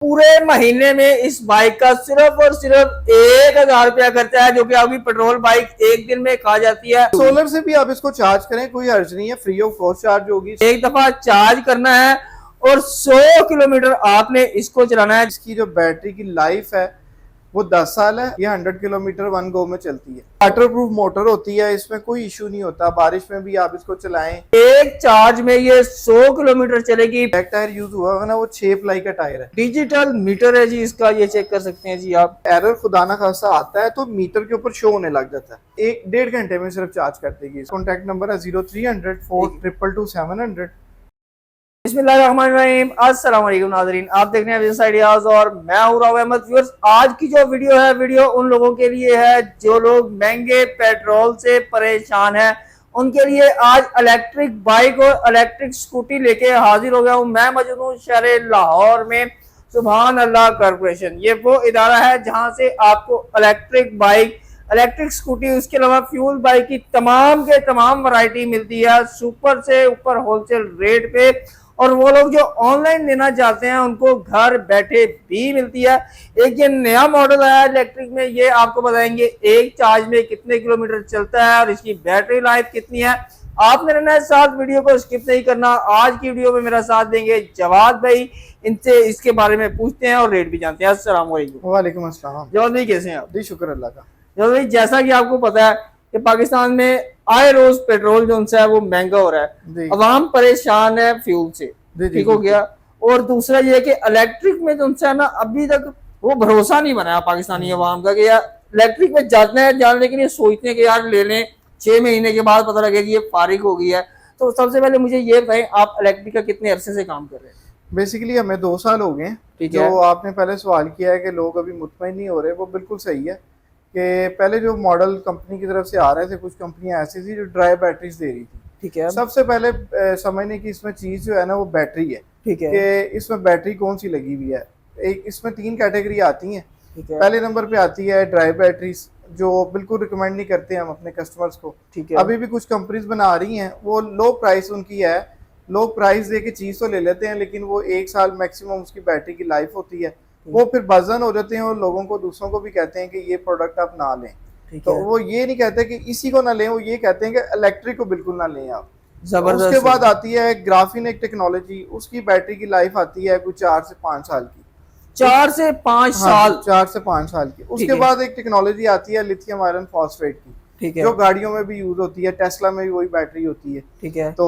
पूरे महीने में इस बाइक का सिर्फ और सिर्फ 1,000 रुपया खर्चा है, जो कि आपकी पेट्रोल बाइक एक दिन में खा जाती है। सोलर से भी आप इसको चार्ज करें, कोई हर्ज नहीं है, फ्री ऑफ कॉस्ट चार्ज होगी। एक दफा चार्ज करना है और 100 किलोमीटर आपने इसको चलाना है। इसकी जो बैटरी की लाइफ है वो 10 साल है। ये 100 किलोमीटर वन गो में चलती है। वाटर प्रूफ मोटर होती है, इसमें कोई इशू नहीं होता, बारिश में भी आप इसको चलाएं। एक चार्ज में ये 100 किलोमीटर चलेगी। बैक टायर यूज हुआ है ना, वो 6 प्लाई का टायर है। डिजिटल मीटर है जी इसका, ये चेक कर सकते हैं जी आप। एरर खुदा ना खासा आता है तो मीटर के ऊपर शो होने लग जाता है। 1-1.5 घंटे में सिर्फ चार्ज कर देगी। कॉन्टैक्ट नंबर है 0300 422 700। बिस्मिल्लाहिर्रहमानिर्रहीम। अस्सलाम वालेकुम नाज़रीन, आप देख रहे हैं बिज़नेस आइडियाज और मैं हूं राव अहमद। व्यूअर्स, आज की जो वीडियो है, वीडियो उन लोगों के लिए है जो लोग महंगे पेट्रोल से परेशान हैं। उनके लिए आज इलेक्ट्रिक बाइक और इलेक्ट्रिक स्कूटी लेके हाजिर हो गया हूं। मैं मौजूद हूं शहर लाहौर में सुभान अल्लाह कॉर्पोरेशन। ये वो इदारा है जहां से आपको इलेक्ट्रिक बाइक, इलेक्ट्रिक स्कूटी, उसके अलावा फ्यूल बाइक की तमाम के तमाम वैरायटी मिलती है सुपर से ऊपर होलसेल रेट पे। और वो लोग जो ऑनलाइन लेना चाहते हैं उनको घर बैठे भी मिलती है। एक ये नया मॉडल आया इलेक्ट्रिक में, ये आपको बताएंगे एक चार्ज में कितने किलोमीटर चलता है और इसकी बैटरी लाइफ कितनी है। आपने रहना है साथ, वीडियो को स्किप नहीं करना। आज की वीडियो में मेरा साथ देंगे जवाद भाई, इनसे इसके बारे में पूछते हैं और रेट भी जानते हैं। अस्सलाम वालेकुम। वालेकुम अस्सलाम। जवाद भाई कैसे हैं आप? जी शुक्र अल्लाह का। जवाद भाई, जैसा कि आपको पता है कि पाकिस्तान में आए रोज पेट्रोल जो है वो महंगा हो रहा है, अवाम परेशान है फ्यूल से, ठीक हो गया। और दूसरा ये कि इलेक्ट्रिक में जो है ना, अभी तक वो भरोसा नहीं बनाया पाकिस्तानी अवाम का कि यार इलेक्ट्रिक में जाते हैं, जानने के लिए सोचते हैं कि यार ले लें, 6 महीने के बाद पता लगे कि ये फारिग हो गई है। तो सबसे पहले मुझे ये बताएं, आप इलेक्ट्रिक का कितने अरसे से काम कर रहे हैं? बेसिकली हमें 2 साल हो गए। जो आपने पहले सवाल किया है कि लोग अभी मुतमईन नहीं हो रहे, वो बिल्कुल सही है कि पहले जो मॉडल कंपनी की तरफ से आ रहे थे, कुछ कंपनियां ऐसी थी जो ड्राई बैटरीज दे रही थी। ठीक है। सबसे पहले समझने की इसमें चीज जो है ना, वो बैटरी है। ठीक है कि इसमें बैटरी कौन सी लगी हुई है। एक इसमें 3 कैटेगरी आती हैं। ठीक है। पहले नंबर पे आती है ड्राई बैटरीज, जो बिल्कुल रिकमेंड नहीं करते हम अपने कस्टमर्स को। ठीक है। अभी भी कुछ कंपनीज बना रही हैं, वो लो प्राइस उनकी है, लो प्राइस दे के चीज तो ले लेते हैं, लेकिन वो 1 साल मैक्सिमम उसकी बैटरी की लाइफ होती है। वो फिर बजन हो जाते हैं और लोगों को, दूसरों को भी कहते हैं कि ये प्रोडक्ट आप ना लें। तो वो ये नहीं कहते कि इसी को ना लें, वो ये कहते हैं कि इलेक्ट्रिक को बिल्कुल ना लें आप। जबरदस्त। उसके बाद आती है ग्राफीन एक टेक्नोलॉजी, उसकी बैटरी की लाइफ आती है कुछ 4 से 5 साल की। 4 से 5 साल? 4 से 5 साल की। उसके बाद एक टेक्नोलॉजी आती है लिथियम आयरन फॉस्फेट की। ठीक है। जो गाड़ियों में भी यूज होती है, टेस्ला में भी वही बैटरी होती है। ठीक है। तो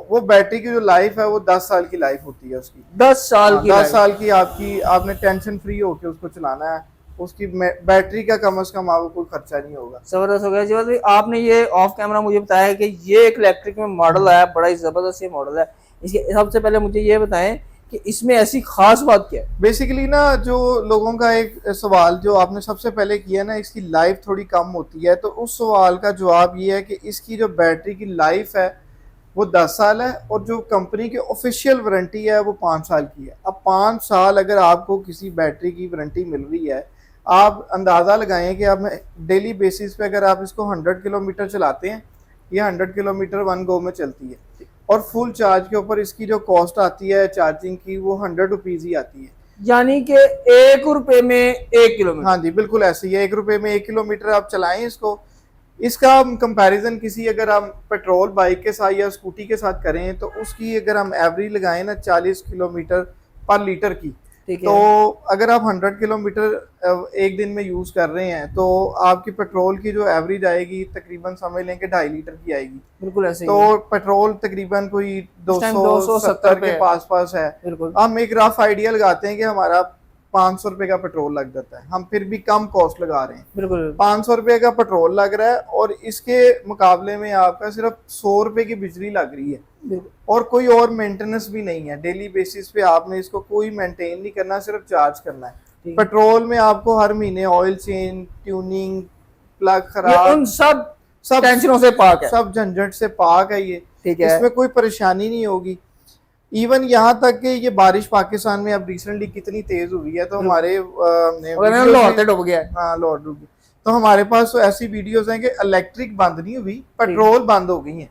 वो बैटरी की जो लाइफ है वो 10 साल की लाइफ होती है उसकी। 10 साल की? 10 साल की आपकी, आपने टेंशन फ्री होकर उसको चलाना है। उसकी बैटरी का कम से कम आपको कोई खर्चा नहीं होगा। जबरदस्त हो गया जी। भाई आपने ये ऑफ कैमरा मुझे बताया कि ये एक इलेक्ट्रिक में मॉडल आया, बड़ा ही जबरदस्त ये मॉडल है। इसके सबसे पहले मुझे ये बताएं कि इसमें ऐसी खास बात क्या है? बेसिकली ना, जो लोगों का एक सवाल जो आपने सबसे पहले किया ना, इसकी लाइफ थोड़ी कम होती है, तो उस सवाल का जवाब ये है कि इसकी जो बैटरी की लाइफ है वो 10 साल है और जो कंपनी की ऑफिशियल वारंटी है वो 5 साल की है। अब 5 साल अगर आपको किसी बैटरी की वारंटी मिल रही है, आप अंदाज़ा लगाएं कि आप डेली बेसिस पे अगर आप इसको 100 किलोमीटर चलाते हैं, ये 100 किलोमीटर वन गो में चलती है। और फुल चार्ज के ऊपर इसकी जो कॉस्ट आती है चार्जिंग की, वो 100 रुपीज़ ही आती है। यानी कि 1 रुपए में 1 किलोमीटर? हाँ जी, बिल्कुल ऐसे ही है। 1 रुपए में 1 किलोमीटर आप चलाएं इसको। इसका कंपैरिजन किसी अगर हम पेट्रोल बाइक के साथ या स्कूटी के साथ करें, तो उसकी अगर हम एवरेज लगाएं ना 40 किलोमीटर पर लीटर की, तो अगर आप 100 किलोमीटर एक दिन में यूज कर रहे हैं, तो आपकी पेट्रोल की जो एवरेज आएगी तकरीबन समझ लें कि 2.5 लीटर की आएगी। बिल्कुल ऐसे ही। तो पेट्रोल तकरीबन कोई 270 के पास है। हम एक रफ आइडिया लगाते हैं कि हमारा 500 रुपए का पेट्रोल लग जाता है, हम फिर भी कम कॉस्ट लगा रहे हैं। बिल्कुल 500 रुपए का पेट्रोल लग रहा है और इसके मुकाबले में आपका सिर्फ 100 रुपए की बिजली लग रही है और कोई और मेंटेनेंस भी नहीं है। डेली बेसिस पे आपने इसको कोई मेंटेन नहीं करना, सिर्फ चार्ज करना है। पेट्रोल में आपको हर महीने ऑयल चेंज, ट्यूनिंग, प्लग खराब, सब टेंशनों से पाक है, सब झंझट से पाक है ये। ठीक है। इसमें कोई परेशानी नहीं होगी। इवन यहाँ तक कि ये बारिश पाकिस्तान में अब रिसेंटली कितनी तेज हुई है, तो हमारे लाहौर डूब गया है। हाँ, लाहौर डूब गया। तो हमारे पास तो ऐसी वीडियोस हैं कि इलेक्ट्रिक बंद नहीं हुई, पेट्रोल बंद हो गई है।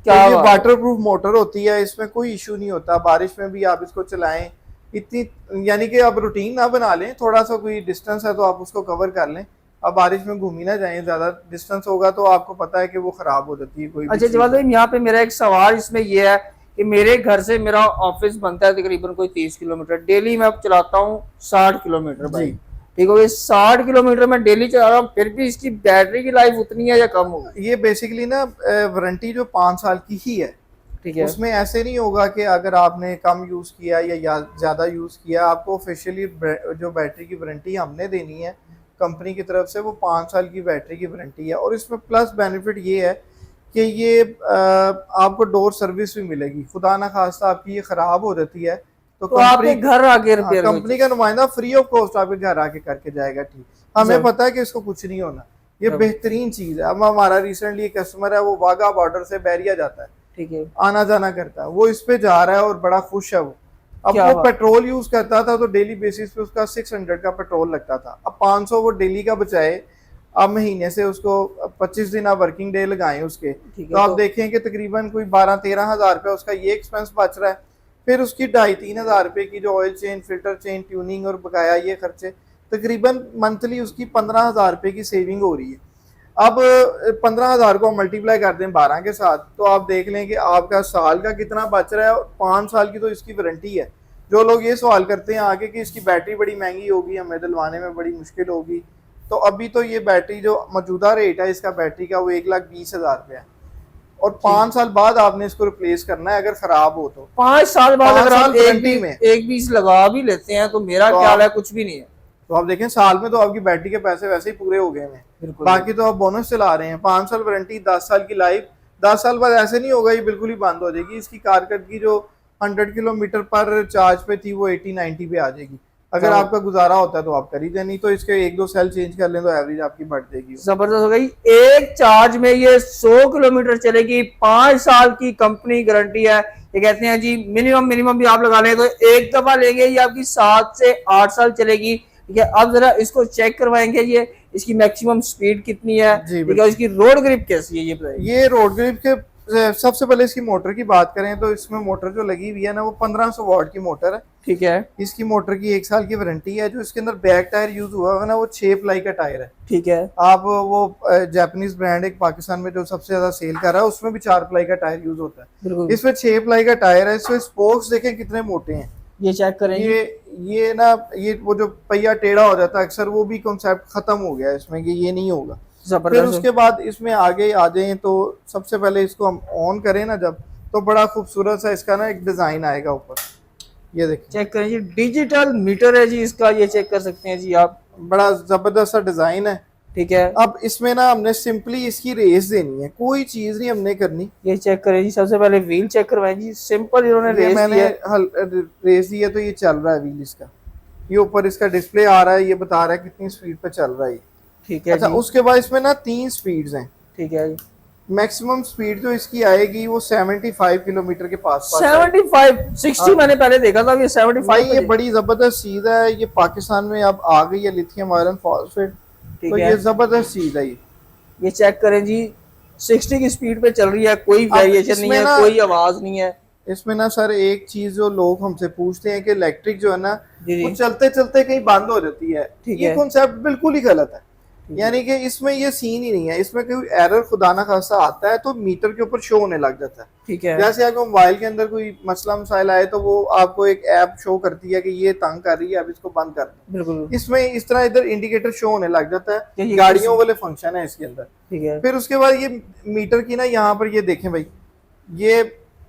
क्या ये वाटर प्रूफ मोटर होती है, इसमें कोई इशू नहीं होता, बारिश में भी आप इसको चलाएं, इतनी, यानी कि आप रूटीन ना बना लें, थोड़ा सा कोई डिस्टेंस है तो आप उसको कवर कर लें। अब बारिश में घूम ही ना जाएं, ज्यादा डिस्टेंस होगा तो आपको पता है कि वो खराब हो जाती है कोई भी अच्छा चीज़। जवाद भाई, यहाँ पे मेरा एक सवाल इसमें ये है कि मेरे घर से मेरा ऑफिस बनता है तकरीबन कोई 30 किलोमीटर, डेली मैं चलाता हूँ 60 किलोमीटर जी, भाई, ठीक हो, ये 60 किलोमीटर मैं डेली चला रहा हूँ, फिर भी इसकी बैटरी की लाइफ उतनी है या कम होगी? ये बेसिकली ना वारंटी जो 5 साल की ही है, ठीक है। उसमें ऐसे नहीं होगा कि अगर आपने कम यूज़ किया या ज़्यादा यूज़ किया, आपको ऑफिशियली जो बैटरी की वारंटी हमने देनी है कंपनी की तरफ से, वो 5 साल की बैटरी की वारंटी है। और इसमें प्लस बेनिफिट ये है कि ये आपको डोर सर्विस भी मिलेगी, खुदा ना खास्ता आपकी ये ख़राब हो जाती है तो आपके घर आके रिपेयर कंपनी का नुमाइंदा फ्री ऑफ कॉस्ट आपके घर आके करके जाएगा। ठीक, हमें पता है कि इसको कुछ नहीं होना, ये बेहतरीन चीज़ है। अब हमारा रिसेंटली कस्टमर है, वो वाघा बॉर्डर से बैरिया जाता है, ठीक है, आना जाना करता है, वो इस पे जा रहा है और बड़ा खुश है वो। अब वो पेट्रोल यूज करता था तो डेली बेसिस पे उसका 600 का पेट्रोल लगता था, अब 500 वो डेली का बचाए, अब महीने से उसको 25 दिन आप वर्किंग डे लगाएं उसके, तो आप देखें कि तकरीबन कोई 12-13 हज़ार रुपया उसका ये एक्सपेंस बच रहा है। फिर उसकी 2,5-3 हज़ार रुपये की जो oil change, filter change, tuning और बकाया ये खर्चे, तकरीबन मंथली उसकी 15 हज़ार रुपये की सेविंग हो रही है। अब 15 हज़ार को मल्टीप्लाई कर दें 12 के साथ, तो आप देख लें कि आपका साल का कितना बच रहा है। और 5 साल की तो इसकी वारंटी है। जो लोग ये सवाल करते हैं आगे कि इसकी बैटरी बड़ी महंगी होगी, हमें दिलवाने में बड़ी मुश्किल होगी, तो अभी तो ये बैटरी जो मौजूदा रेट है इसका बैटरी का, वो 1,20,000 रुपया है। और 5 साल बाद आपने इसको रिप्लेस करना है अगर खराब हो तो। 5 साल बाद अगर आप में एक बीस लगा भी लेते हैं तो मेरा ख्याल है कुछ भी नहीं है। तो आप देखें साल में तो आपकी बैटरी के पैसे वैसे ही पूरे हो गए हैं, बाकी तो आप बोनस चला रहे हैं। 5 साल वारंटी, 10 साल की लाइफ, 10 साल बाद ऐसे नहीं होगा ये बिल्कुल ही बंद हो जाएगी। इसकी कारकर्दगी जो 100 किलोमीटर पर चार्ज पे थी वो 80-90 पे आ जाएगी। अगर आपका गुजारा होता है तो आप कर ही दें, नहीं तो इसके 1-2 सेल चेंज कर लें तो एवरेज आपकी बढ़ जाएगी। जबरदस्त हो गई। एक चार्ज में ये 100 किलोमीटर चलेगी, 5 साल की कंपनी गारंटी है। ये कहते हैं जी मिनिमम भी आप लगा लें तो एक दफा लेंगे ये आपकी 7 से 8 साल चलेगी। ठीक है, अब जरा इसको चेक करवाएंगे, ये इसकी मैक्सिमम स्पीड कितनी है, ठीक है, इसकी रोड ग्रिप कैसी है ये बताइए। ये रोड ग्रिप के सबसे पहले इसकी मोटर की बात करें तो इसमें मोटर जो लगी हुई है ना वो 1500 वाट की मोटर है। ठीक है, इसकी मोटर की 1 साल की वारंटी है। जो इसके अंदर बैक टायर यूज हुआ है ना वो 6 प्लाई का टायर है। ठीक है, आप वो जापानीज ब्रांड एक पाकिस्तान में जो सबसे ज्यादा सेल कर रहा है उसमें भी 4 प्लाई का टायर यूज होता है, इसमें 6 प्लाई का टायर है। इसमें स्पोक्स देखें कितने मोटे हैं, ये चेक करें। ये ना ये वो जो पहिया टेढ़ा हो जाता है अक्सर, वो भी कॉन्सेप्ट खत्म हो गया है इसमें कि ये नहीं होगा। फिर उसके बाद इसमें आगे आ जाए तो सबसे पहले इसको हम ऑन करें ना जब, तो बड़ा खूबसूरत सा इसका ना एक डिजाइन आएगा ऊपर, ये देखिए चेक करें जी, डिजिटल मीटर है जी इसका, ये चेक कर सकते हैं जी आप, बड़ा जबरदस्त सा डिजाइन है। ठीक है, अब इसमें ना हमने सिंपली इसकी रेस देनी है, कोई चीज नहीं हमने करनी। ये चेक करें जी, सबसे पहले व्हील चेक करवाएं जी, सिंपल इन्होंने रेस मैंने रेस दी है तो ये चल रहा है व्हील इसका, ये ऊपर इसका डिस्प्ले आ रहा है, ये बता रहा है कितनी स्पीड पे चल रहा है। ठीक है, अच्छा उसके बाद इसमें ना 3 स्पीड्स हैं। ठीक है, मैक्सिमम स्पीड जो इसकी आएगी वो 75 किलोमीटर के पास 60 मैंने पहले देखा था, ये 75। ये बड़ी जबरदस्त चीज है, ये पाकिस्तान में अब आ गई है लिथियम आयरन फॉस्फेट, तो ये जबरदस्त चीज है। ये चेक करें जी, 60 की स्पीड पे चल रही है, कोई वेरिएशन नहीं है, कोई आवाज नहीं है। इसमें ना सर एक चीज जो लोग हमसे पूछते हैं कि इलेक्ट्रिक जो है ना वो चलते चलते कहीं बंद हो जाती है, ये कॉन्सेप्ट बिल्कुल ही गलत है। यानी कि इसमें ये सीन ही नहीं है, इसमें कोई एरर खुदा ना खासा आता है तो मीटर के ऊपर शो होने लग जाता है। ठीक है, जैसे आपको मोबाइल के अंदर कोई मसला मसाइल आए तो वो आपको एक ऐप शो करती है कि ये तंग कर रही है, अब इसको बंद कर दो। बिल्कुल, इसमें इस तरह इधर इंडिकेटर शो होने लग जाता है, गाड़ियों वाले फंक्शन है इसके अंदर। ठीक है, फिर उसके बाद ये मीटर की ना यहाँ पर ये देखें भाई, ये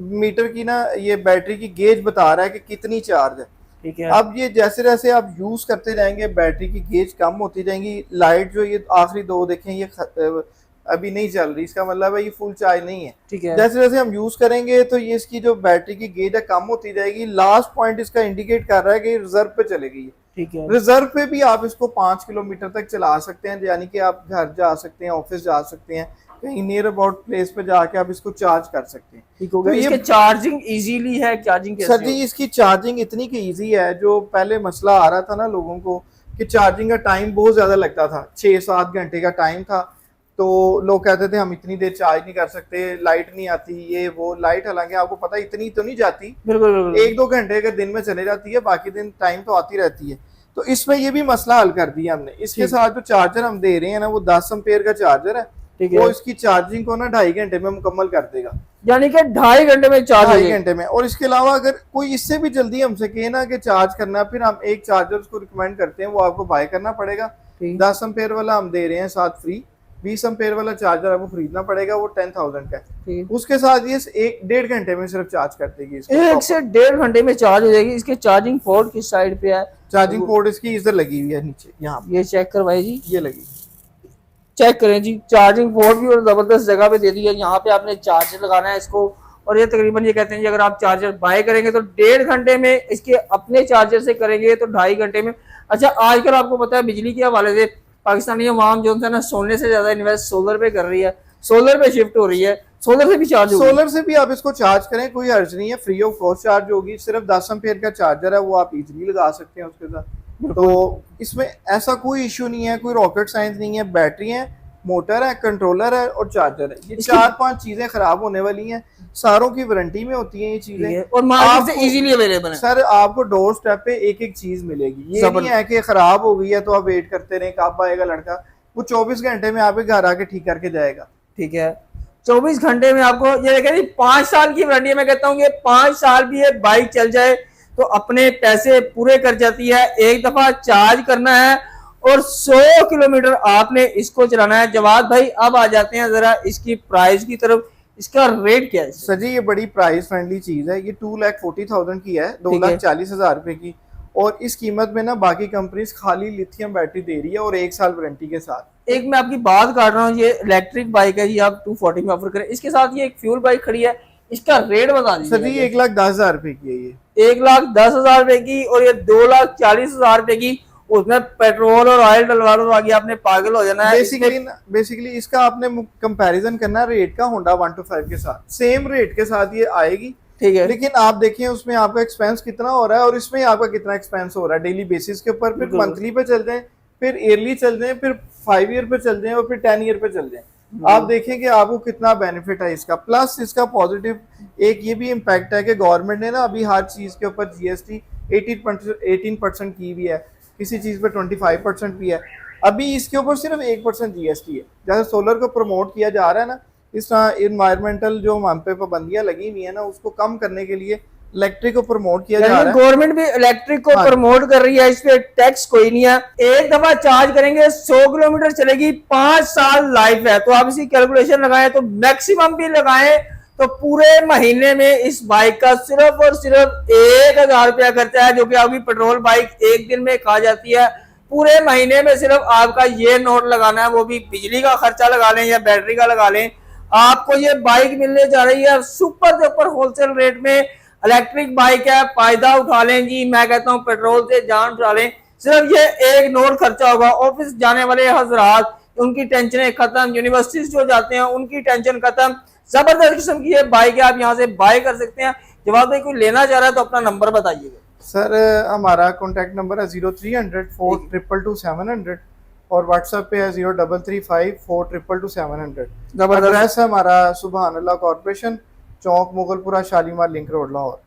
मीटर की ना ये बैटरी की गेज बता रहा है कि कितनी चार्ज है। ठीक है, अब ये जैसे जैसे आप यूज करते जाएंगे बैटरी की गेज कम होती जाएंगी। लाइट जो ये आखिरी 2 देखें ये अभी नहीं चल रही, इसका मतलब है ये फुल चार्ज नहीं है। ठीक है, जैसे जैसे हम यूज करेंगे तो ये इसकी जो बैटरी की गेज है कम होती जाएगी। लास्ट पॉइंट इसका इंडिकेट कर रहा है कि रिजर्व पे चलेगी। ठीक है, रिजर्व पे भी आप इसको 5 किलोमीटर तक चला सकते हैं, यानी कि आप घर जा सकते हैं, ऑफिस जा सकते हैं, कहीं नियर अबाउट प्लेस पे जाके आप इसको चार्ज कर सकते हैं। ठीक हो गया। इसके चार्जिंग इजीली है, चार्जिंग कैसे? सर जी इसकी चार्जिंग इतनी की इजी है, जो पहले मसला आ रहा था ना लोगों को कि चार्जिंग का टाइम बहुत ज्यादा लगता था, 6-7 घंटे का टाइम था, तो लोग कहते थे हम इतनी देर चार्ज नहीं कर सकते, लाइट नहीं आती, ये वो। लाइट हालांकि आपको पता है इतनी तो नहीं जाती, बिल्कुल बिल्कुल। 1-2 घंटे अगर दिन में चले जाती है, बाकी दिन टाइम तो आती रहती है। तो इसमें ये भी मसला हल कर दिया हमने। इसके साथ जो चार्जर हम दे रहे हैं ना, वो 10 एम्पेयर का चार्जर है। ठीक है। वो इसकी चार्जिंग को ना 2.5 घंटे में मुकम्मल कर देगा, यानी कि 2.5 घंटे में चार्ज हो 2.5 जाएगी। घंटे में। और इसके अलावा अगर कोई इससे भी जल्दी हमसे कहे ना कि चार्ज करना है, फिर हम एक चार्जर उसको रिकमेंड करते हैं, वो आपको बाय करना पड़ेगा। ठीक। 10 एम्पेयर वाला हम दे रहे हैं साथ फ्री, 20 एम्पेयर वाला चार्जर आपको खरीदना पड़ेगा, वो 10,000 का है। ठीक। उसके साथ ये 1-1.5 घंटे में सिर्फ चार्ज कर देगी इसको। 1 से 1.5 घंटे में चार्ज हो जाएगी। इसके चार्जिंग पोर्ट किस साइड पे है? चार्जिंग पोर्ट इसकी इधर लगी हुई है नीचे, यहाँ ये चेक करवाइए जी, ये लगी। चेक करें जी। चार्जिंग पोर्ट भी और जबरदस्त जगह पे दे दी है। यहाँ पे आपने चार्जर लगाना है इसको, और ये तकरीबन ये कहते हैं कि अगर आप चार्जर बाय करेंगे तो 1.5 घंटे में, इसके अपने चार्जर से करेंगे तो 2.5 घंटे में। अच्छा, आजकल आपको पता है बिजली के हवाले से पाकिस्तानी अवाम जो है ना, सोने से ज्यादा इन्वेस्ट सोलर पे कर रही है, सोलर पे शिफ्ट हो रही है। सोलर से भी चार्ज होगी? सोलर से भी आप इसको चार्ज करें, कोई हर्ज नहीं है, फ्री ऑफ कॉस्ट चार्ज होगी। सिर्फ 10 एम्पेयर का चार्जर है, वो आप इजीली लगा सकते हैं उसके साथ। तो इसमें ऐसा कोई इश्यू नहीं है, कोई रॉकेट साइंस नहीं है। बैटरी है, मोटर है, कंट्रोलर है और चार्जर है। ये 4-5 चीजें खराब होने वाली हैं, सारों की वारंटी में होती हैं ये चीजें, और मार्केट से इजीली अवेलेबल है। सर आपको डोर स्टेप पे एक चीज मिलेगी। ये नहीं है कि खराब हो गई है तो आप वेट करते रहे कब आएगा लड़का, वो 24 घंटे में आपके घर आके ठीक करके जाएगा। ठीक है, 24 घंटे में आपको ये देखें 5 साल की वारंटी। मैं कहता हूँ कि 5 साल भी ये बाइक चल जाए तो अपने पैसे पूरे कर जाती है। एक दफा चार्ज करना है और 100 किलोमीटर आपने इसको चलाना है। जवाद भाई, अब आ जाते हैं जरा इसकी प्राइस की तरफ। इसका रेट क्या है सर जी? ये बड़ी प्राइस फ्रेंडली चीज है। ये 2,40,000 की है, 2,40,000 रुपए की। और इस कीमत में ना बाकी कंपनीज खाली लिथियम बैटरी दे रही है और 1 साल वारंटी के साथ। एक मैं आपकी बात काट रहा हूँ, ये इलेक्ट्रिक बाइक है जी, आप 240 में ऑफर करें। इसके साथ ये एक फ्यूल बाइक खड़ी है, इसका रेट बता दीजिए। सर जी 1,10,000 रुपए की है ये। 1,10,000 रुपए की, और ये 2,40,000 रुपए की। उसमें पेट्रोल और ऑयल डलवा दो, आगे आपने पागल हो जाना है। बेसिकली इसका आपने कंपैरिजन करना है रेट का होंडा 125 के साथ। सेम रेट के साथ ये आएगी, ठीक है। लेकिन आप देखिए उसमें आपका एक्सपेंस कितना हो रहा है और इसमें आपका कितना एक्सपेंस हो रहा है डेली बेसिस के ऊपर। फिर मंथली पे चल जाए, फिर ईयरली चल जाए, फिर 5 ईयर पे चल जाए और फिर 10 ईयर पे चल जाए। आप देखें कि आपको कितना बेनिफिट है इसका। प्लस इसका पॉजिटिव एक ये भी इम्पैक्ट है कि गवर्नमेंट ने ना अभी हर चीज के ऊपर जीएसटी 18% की भी है, किसी चीज पे 25% भी है। अभी इसके ऊपर सिर्फ 1% जीएसटी है। जैसे सोलर को प्रमोट किया जा रहा है ना, इस तरह इन्वायरमेंटल जो हम पे पाबंदियां लगी हुई है ना, उसको कम करने के लिए इलेक्ट्रिक को प्रमोट किया जा रहा है। गवर्नमेंट भी इलेक्ट्रिक को प्रमोट कर रही है, इस पे टैक्स कोई नहीं है। एक दफा चार्ज करेंगे 100 किलोमीटर चलेगी, 5 साल लाइफ है। तो आप इसी कैलकुलेशन लगाएं, तो मैक्सिमम भी लगाएं तो पूरे महीने में इस बाइक का सिर्फ और सिर्फ 1,000 रुपया खर्चा है, जो कि आपकी पेट्रोल बाइक एक दिन में खा जाती है। पूरे महीने में सिर्फ आपका ये नोट लगाना है, वो भी बिजली का खर्चा लगा लें या बैटरी का लगा लें। आपको ये बाइक मिलने जा रही है सुपर डुपर होलसेल रेट में। इलेक्ट्रिक बाइक है, फायदा उठा लें जी। मैं कहता हूँ पेट्रोल से जान उठा लें। सिर्फ ये एक नोट खर्चा होगा। ऑफिस जाने वाले हजरात, उनकी टेंशनें खत्म, यूनिवर्सिटीज जो जाते हैं उनकी टेंशन खत्म। जबरदस्त किस्म की ये बाइक है, आप यहाँ से बाय कर सकते हैं। जवाब भाई कोई लेना चाह रहा है तो अपना नंबर बताइएगा। सर हमारा कॉन्टैक्ट नंबर है 0300 422 700 और व्हाट्सएप पे है 0335 422 700। एड्रेस है हमारा सुबहान अल्लाह कॉर्पोरेशन, चौक मुगलपुरा, शालीमार लिंक रोड, लाहौर।